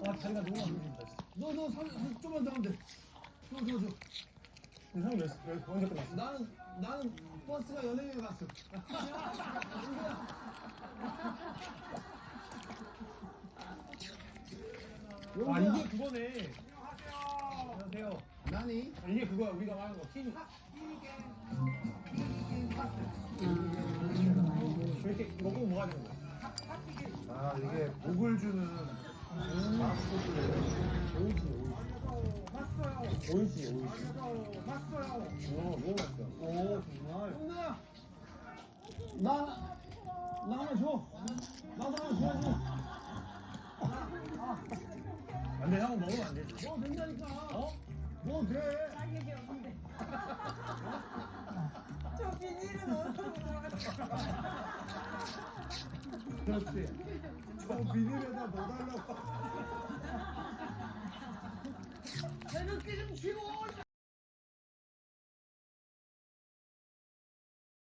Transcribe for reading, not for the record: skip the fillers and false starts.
와 다리가 너무 안 움직인다. 너 좀만 더 하면 돼. 줘. 형이 언제 끝났어? 나는 버스가 연예인에 갔어. 아 이게 그거네. 안녕하세요. 나니? 아, 이게 그거야 우리가 말하는 거 튀김. 이렇게 먹고 뭐가 되는 거야? 아 이게 목을 주는 오이시. 너무 맛있어. 오 정말. 형나, 나 하나 줘. 나도 하나 줘야지. 안돼 형은 먹으면 안 되지. 뭐 된다니까. 어? 뭐 돼? 자격이 없는데. 저 비닐은 어디서 들어갔어? 그렇지. 저 비닐에다 넣어달라고. 새벽기 좀 치고.